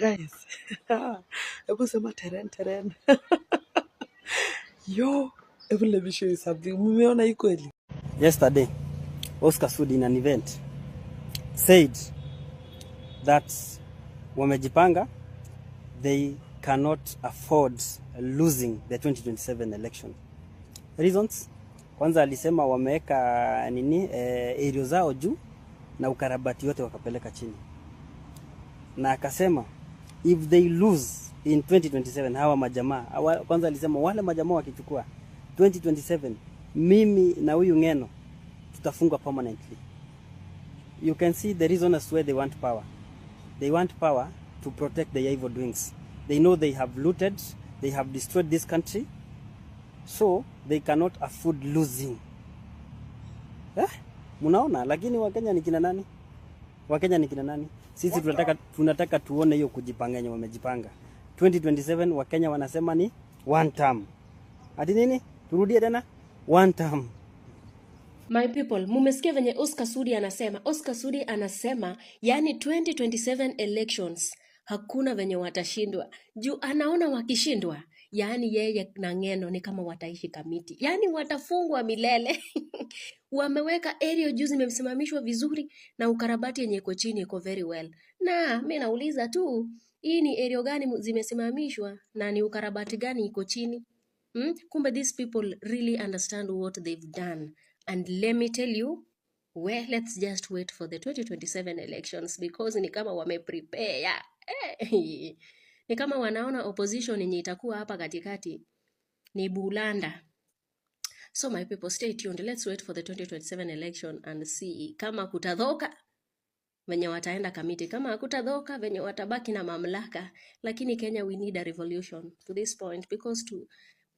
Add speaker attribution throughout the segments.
Speaker 1: Guys, hebu sema teren. Yo, hebu let me show you something. Mumeona hii kweli?
Speaker 2: Yesterday, Oscar Sudi in an event said that wamejipanga, they cannot afford losing the 2027 election. Reasons? Kwanza alisema wameweka area zao juu na ukarabati yote wakapeleka chini. Na akasema if they lose in 2027 hawa majamaa, kwanza alisema wale majamaa wakichukua 2027 mimi na huyu Ngeno tutafungwa permanently. You can see the reason as why they want power. They want power to protect their evil doings. They know they have looted, they have destroyed this country, so they cannot afford losing. Munaona, lakini Wakenya ni kina nani? Wakenya ni kina nani? Sisi tunataka tuone hiyo kujipanga yenye wamejipanga. 2027 Wakenya wanasema ni one term. Ati nini? Turudie tena one term.
Speaker 3: My people, mumesikia venye Oscar Sudi anasema. Oscar Sudi anasema yani 2027 elections hakuna venye watashindwa. Juu anaona wakishindwa, yani yeye na Ngeno ni kama wataishi Kamiti. Yani watafungwa milele. Wameweka area juu zimesimamishwa vizuri na ukarabati yenye iko chini iko very well. Na mimi nauliza tu, hii ni area gani zimesimamishwa na ni ukarabati gani iko chini? Kumbe these people really understand what they've done. And let me tell you, well, let's just wait for the 2027 elections because ni kama wameprepare. Ni kama wanaona opposition yenye itakuwa hapa katikati ni bulanda. So my people, stay tuned. Let's wait for the 2027 election and see kama kutadhoka venye wataenda Kamiti, kama kutadhoka venye watabaki na mamlaka. Lakini Kenya, we need a revolution to this point because to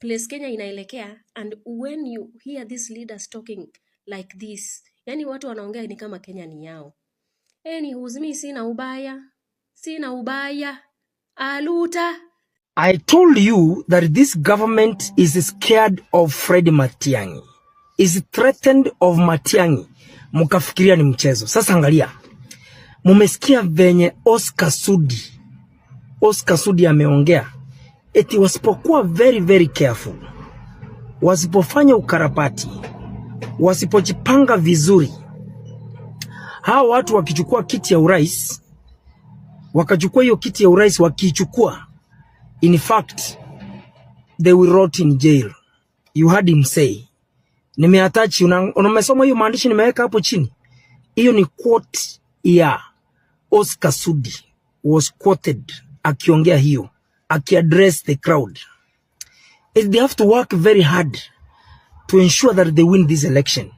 Speaker 3: place Kenya inaelekea, and when you hear these leaders talking like this, yani watu wanaongea ni kama Kenya ni yao. Huzimi sina ubaya. Aluta.
Speaker 4: I told you that this government is scared of Fred Matiang'i. Is threatened of Matiang'i. Mukafikiria ni mchezo. Sasa angalia. Mumesikia venye Oscar Sudi ameongea. Eti wasipokuwa very very careful, wasipofanya ukarabati, wasipojipanga vizuri, hao watu wakichukua kiti ya urais, wakachukua hiyo kiti ya urais wakichukua, in fact they will rot in jail. You heard him say. Nimeattach, unamesoma hiyo maandishi nimeweka hapo chini. Hiyo ni quote ya Oscar Sudi was quoted akiongea hiyo, address the crowd. They have to work very hard to ensure that they win this election.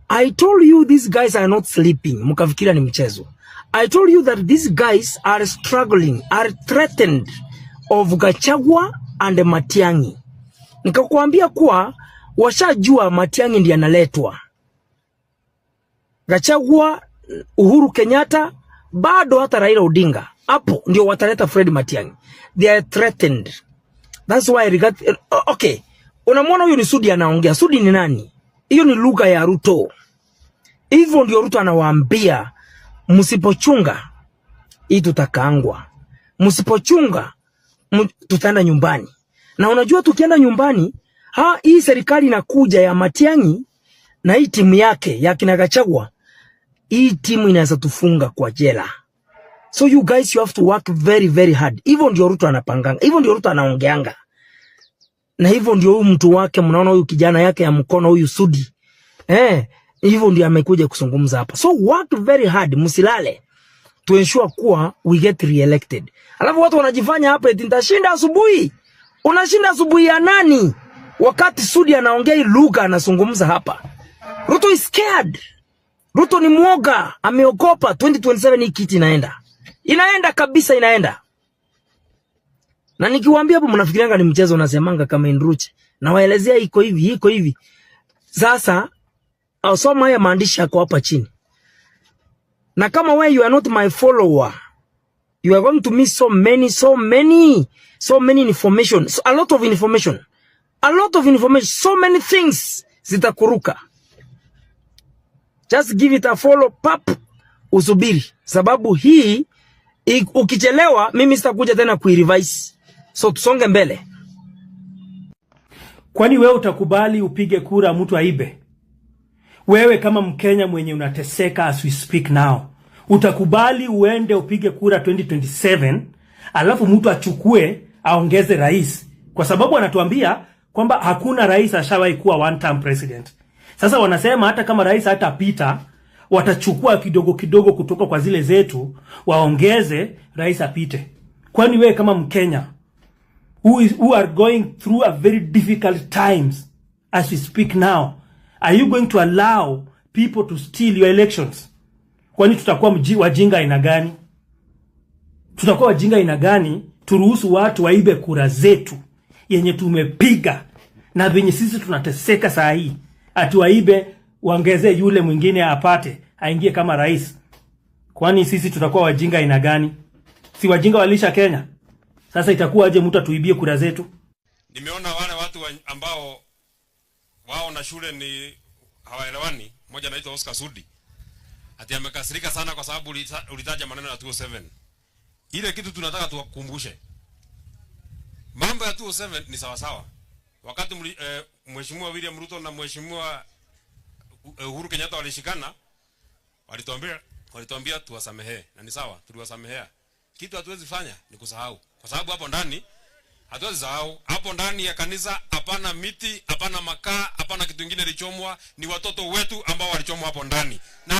Speaker 4: I told you these guys are not sleeping. Mukafikiria ni mchezo. I told you that these guys are struggling, are threatened of Gachagua and Matiang'i. Nikakwambia kuwa washajua Matiang'i ndiye analetwa. Gachagua, Uhuru Kenyatta, bado hata Raila Odinga. Hapo ndio wataleta Fred Matiang'i. They are threatened. That's why I regard. Okay. Unamwona huyu ni Sudi anaongea. Sudi ni nani? Hiyo ni lugha ya Ruto. Hivyo ndio Ruto anawaambia, msipochunga hii tutakaangwa. Msipochunga tutaenda nyumbani. Na unajua tukienda nyumbani, hii serikali inakuja ya Matiang'i na hii timu yake ya kina Gachagua, hii timu inaweza tufunga kwa jela. So you guys, you have to work very very hard. Hivyo ndio Ruto anapanganga. Hivyo ndio Ruto anaongeanga. Na hivyo ndio huyu mtu wake, mnaona huyu kijana yake ya mkono huyu Sudi. Hivyo ndio amekuja kuzungumza hapa. So work very hard, msilale, to ensure kuwa we get re-elected. Alafu watu wanajifanya hapa eti nitashinda asubuhi. Unashinda asubuhi ya nani? Wakati Sudi anaongea hii lugha anazungumza hapa. Ruto is scared. Ruto ni mwoga, ameogopa 2027 hii kiti inaenda. Inaenda kabisa, inaenda. Na nikiwaambia hapo mnafikirianga ni mchezo, unasemanga kama Indruche. Na waelezea iko hivi. Sasa soma haya maandishi yako hapa chini. Na kama wewe you are not my follower, you are going to miss so many information. So, a lot of information. So many things zitakuruka. Just give it a follow, pap, usubiri. Sababu hii Ukichelewa mimi sitakuja tena kuirevise. So tusonge mbele.
Speaker 5: Kwani wewe utakubali upige kura mtu aibe? Wewe kama Mkenya mwenye unateseka as we speak now, utakubali uende upige kura 2027 alafu mtu achukue aongeze rais? Kwa sababu anatuambia kwamba hakuna rais ashawahi kuwa one term president. Sasa wanasema hata kama rais hatapita, watachukua kidogo kidogo kutoka kwa zile zetu waongeze rais apite. Kwani wewe kama Mkenya who are going through a very difficult times as we speak now, are you going to allow people to steal your elections? Kwani tutakuwa wajinga aina gani? Tutakuwa wajinga aina gani turuhusu watu waibe kura zetu yenye tumepiga na venye sisi tunateseka saa hii, ati waibe waongeze yule mwingine apate aingie kama rais? Kwani sisi tutakuwa wajinga aina gani? Si wajinga walisha Kenya? Sasa itakuwa aje mtu atuibie kura zetu?
Speaker 6: Nimeona wale watu ambao wao na shule ni hawaelewani. Mmoja anaitwa Oscar Sudi. Ati amekasirika sana kwa sababu ulitaja maneno ya 207. Ile kitu tunataka tuwakumbushe. Mambo ya 207 ni sawa sawa. Wakati Mheshimiwa William Ruto na Mheshimiwa Uhuru Kenyatta walishikana, walituambia tuwasamehe. Na ni sawa, tuliwasamehea. Kitu hatuwezi fanya ni kusahau. Kwa sababu hapo ndani hatuwezi sahau. Hapo ndani ya kanisa hapana miti, hapana makaa, hapana kitu kingine kilichomwa, ni watoto wetu ambao walichomwa hapo ndani. Na